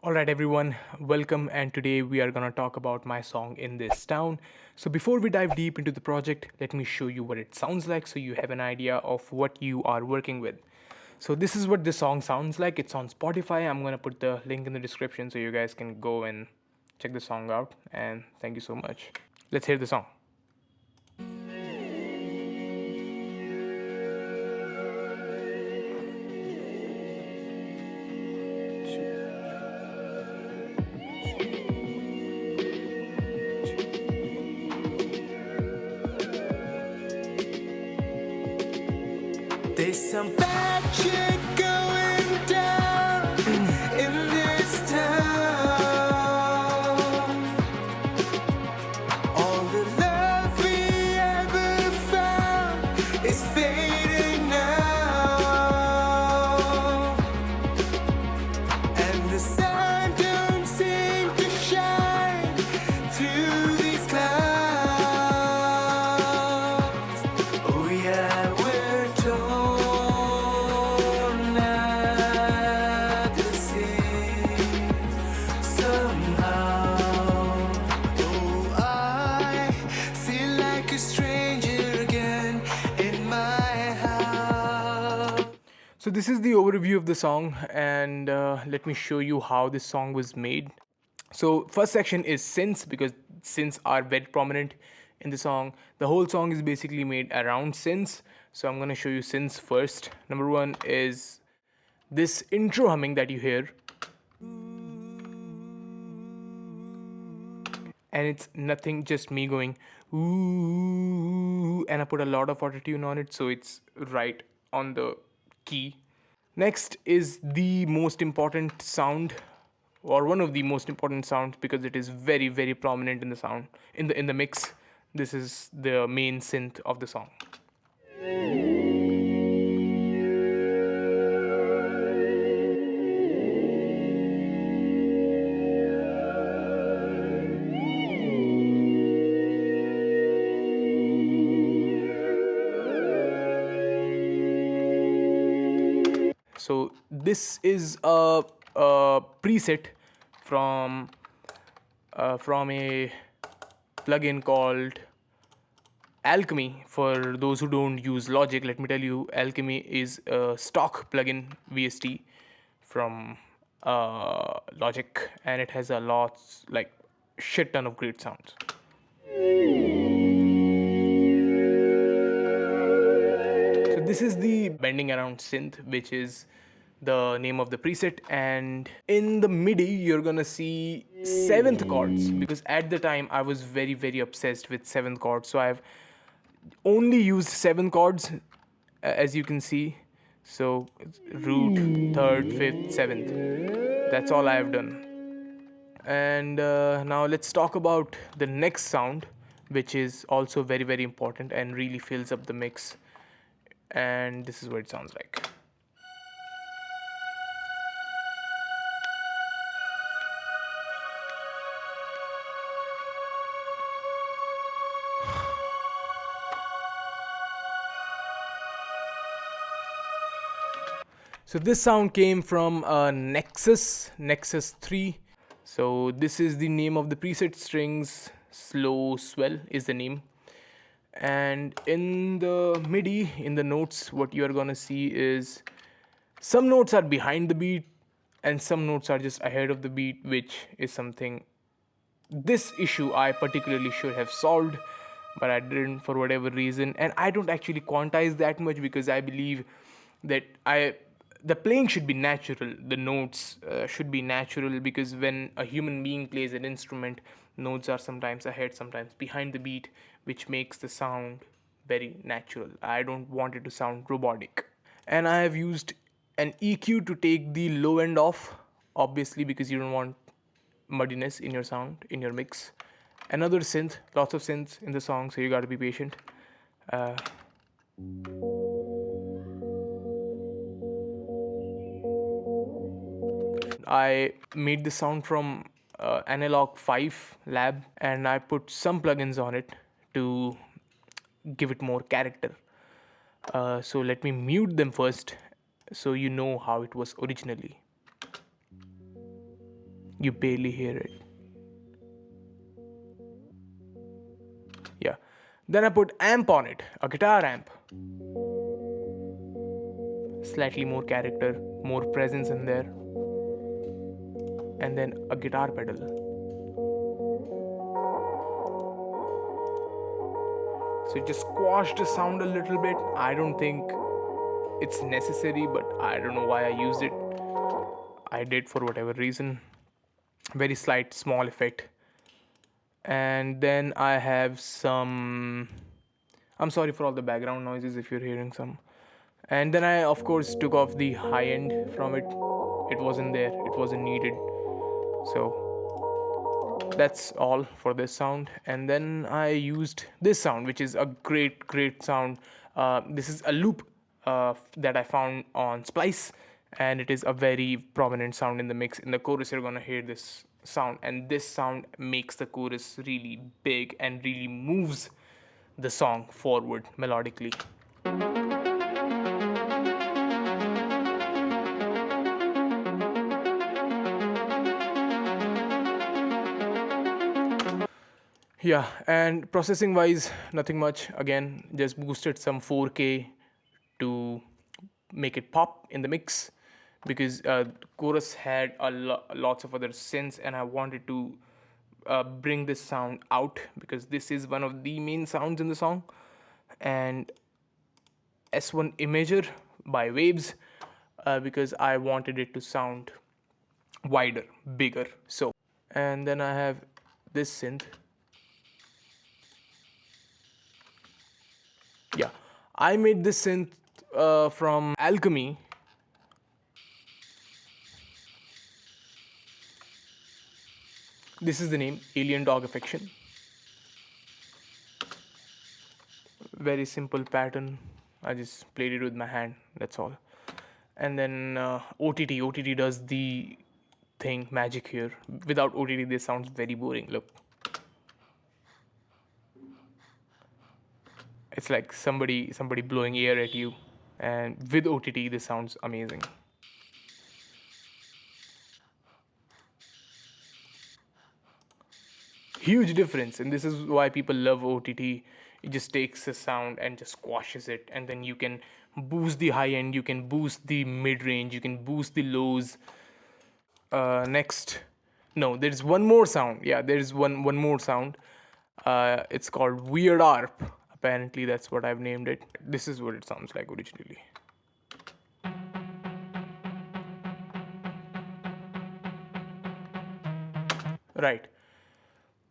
Alright, everyone, welcome. And today we are gonna talk about my song In This Town. So, before we dive deep into the project, let me show you what it sounds like so you have an idea of what you are working with. So, this is what this song sounds like. It's on Spotify. I'm gonna put the link in the description so you guys can go and check the song out. And thank you so much. Let's hear the song. There's some bad shit going down in this town. All the love we ever found is fading now, and the sun don't seem to shine through these clouds. Oh yeah, we're torn at the seams somehow. Oh, I feel like a stranger again in my house. So this is the overview of the song, and let me show you how this song was made. So first section is synths, because synths are very prominent in the song. The whole song is basically made around synths. So I'm gonna show you synths first. Number one is this intro humming that you hear, and it's nothing, just me going ooh, and I put a lot of autotune on it, so it's right on the key. Next is the most important sound, or one of the most important sounds, because it is very prominent in the sound, in the mix. This is the main synth of the song. So this is a preset from a plugin called Alchemy. For those who don't use Logic, let me tell you, Alchemy is a stock plugin VST from Logic, and it has a lot, like shit ton of great sounds. So this is the bending around synth, which is the name of the preset. And in the MIDI, you're gonna see seventh chords, because at the time I was very obsessed with seventh chords. So I've only used seven chords, as you can see. So it's root, third, fifth, seventh. That's all I have done. And now let's talk about the next sound, which is also very important and really fills up the mix. And this is what it sounds like. So this sound came from Nexus 3. So this is the name of the preset. Strings Slow Swell is the name. And in the MIDI, in the notes, what you are gonna see is some notes are behind the beat and some notes are just ahead of the beat, which is something, this issue I particularly should have solved, but I didn't for whatever reason. And I don't actually quantize that much, because I believe that the playing should be natural, the notes should be natural, because when a human being plays an instrument, notes are sometimes ahead, sometimes behind the beat, which makes the sound very natural. I don't want it to sound robotic. And I have used an EQ to take the low end off, obviously, because you don't want muddiness in your sound, in your mix. Another synth, lots of synths in the song, so you gotta be patient. uh, I made the sound from Analog 5 Lab, and I put some plugins on it to give it more character. So let me mute them first so you know how it was originally. You barely hear it. Yeah. Then I put amp on it, a guitar amp. Slightly more character, more presence in there. And then a guitar pedal. So it just squashed the sound a little bit. I don't think it's necessary, but I don't know why I used it. I did for whatever reason. Very slight, small effect. And then I have some. I'm sorry for all the background noises if you're hearing some. And then I, of course, took off the high end from it. It wasn't there, it wasn't needed. So that's all for this sound. And then I used this sound, which is a great sound. This is a loop that I found on Splice, and it is a very prominent sound in the mix. In the chorus you're gonna hear this sound, and this sound makes the chorus really big and really moves the song forward melodically. Yeah, and processing wise, nothing much. Again, just boosted some 4K to make it pop in the mix, because chorus had lots of other synths, and I wanted to bring this sound out because this is one of the main sounds in the song. And S1 Imager by Waves, because I wanted it to sound wider, bigger. So, and then I have this synth. Yeah, I made this synth from Alchemy. This is the name, Alien Dog Affection. Very simple pattern. I just played it with my hand. That's all. And then OTT does the thing magic here. Without OTT, this sounds very boring. Look, it's like somebody blowing air at you. And with OTT, this sounds amazing. Huge difference, and this is why people love OTT. It just takes a sound and just squashes it, and then you can boost the high end, you can boost the mid range, you can boost the lows. Next, no, there's one more sound. Yeah, there's one more sound. It's called Weird ARP. Apparently that's what I've named it. This is what it sounds like originally. Right.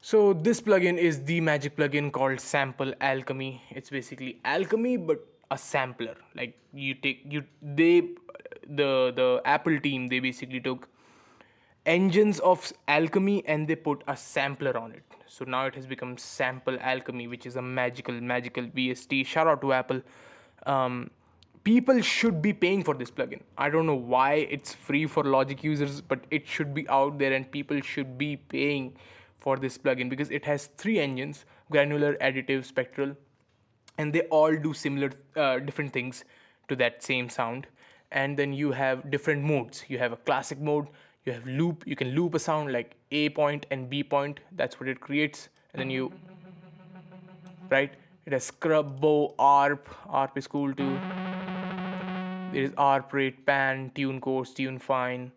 So this plugin is the magic plugin called Sample Alchemy. It's basically Alchemy but a sampler. Like you take you they the Apple team, they basically took engines of Alchemy and they put a sampler on it. So now it has become Sample Alchemy, which is a magical VST. Shout out to Apple. Um, People should be paying for this plugin. I don't know why it's free for Logic users, but it should be out there and people should be paying for this plugin because it has three engines: granular, additive, spectral, and they all do similar different things to that same sound. And then you have different modes. You have a classic mode, you have loop, you can loop a sound like A point and B point, that's what it creates. And then you, right, it has scrub, bow, arp is cool too. There is ARP rate, pan, tune coarse, tune fine,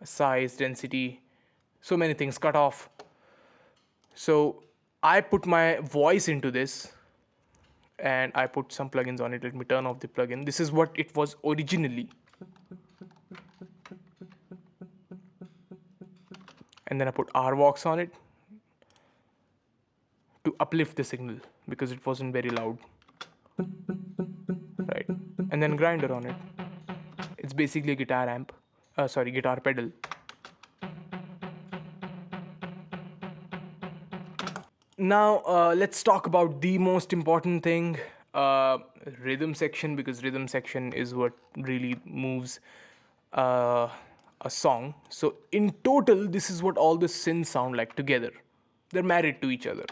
size, density, so many things, cut off. So I put my voice into this and I put some plugins on it. Let me turn off the plugin. This is what it was originally. And then I put RVox on it to uplift the signal because it wasn't very loud. Right. And then grinder on it. It's basically a guitar amp. Guitar pedal. Now let's talk about the most important thing, uh, rhythm section, because rhythm section is what really moves uh, a song. So in total, this is what all the synths sound like together. They're married to each other.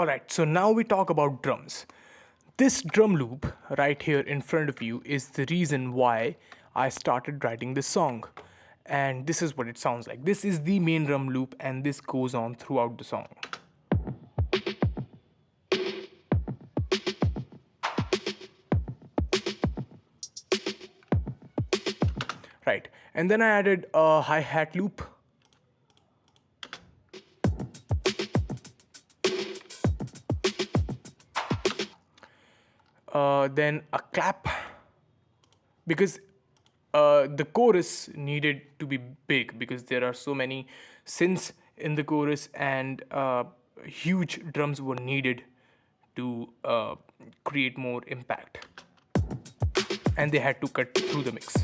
Alright, so now we talk about drums. This drum loop right here in front of you is the reason why I started writing this song. And this is what it sounds like. This is the main drum loop, and this goes on throughout the song. Right, and then I added a hi-hat loop. Then a clap, because the chorus needed to be big because there are so many synths in the chorus, and huge drums were needed to create more impact, and they had to cut through the mix.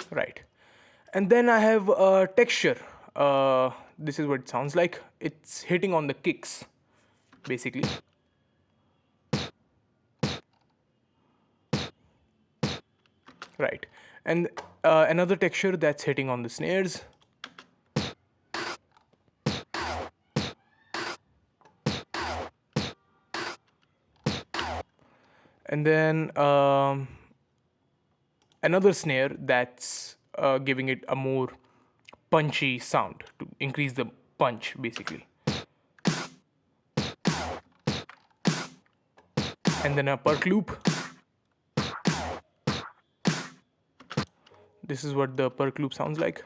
Right, and then I have a texture. This is what it sounds like. It's hitting on the kicks basically. Right, and another texture that's hitting on the snares. And then another snare that's giving it a more punchy sound to increase the punch basically. And then a perk loop. This is what the perk loop sounds like.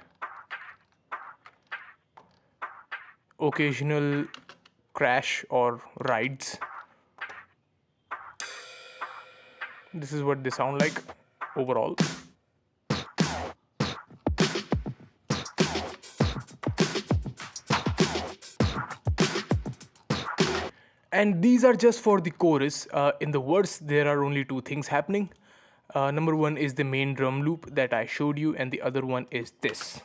Occasional crash or rides. This is what they sound like overall. And these are just for the chorus. In the verse, there are only two things happening. Number one is the main drum loop that I showed you, and the other one is this.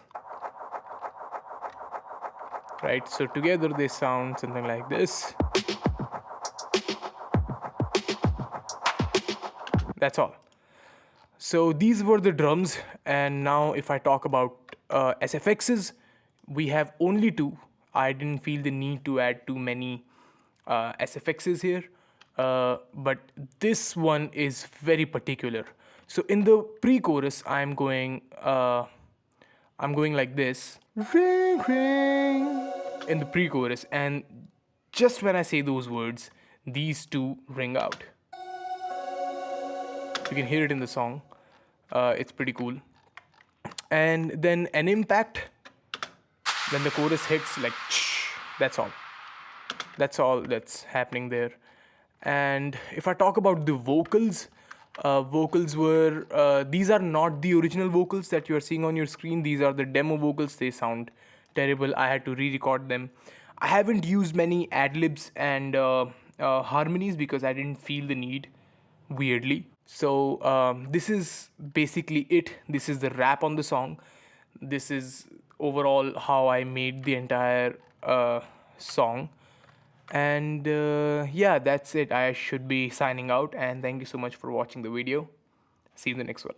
Right, so together they sound something like this. That's all. So these were the drums, and now if I talk about SFXs, we have only two. I didn't feel the need to add too many SFXs here, but this one is very particular. So in the pre-chorus, I'm going like this, ring ring, in the pre-chorus, and just when I say those words, these two ring out. You can hear it in the song. It's pretty cool. And then an impact when the chorus hits, like, that's all. That's all that's happening there. And if I talk about the vocals, vocals were these are not the original vocals that you are seeing on your screen. These are the demo vocals. They sound terrible. I had to re-record them. I haven't used many ad-libs and harmonies because I didn't feel the need, weirdly. So this is basically it. This is the rap on the song. This is overall how I made the entire song. And yeah, that's it. I should be signing out, and thank you so much for watching the video. See you in the next one.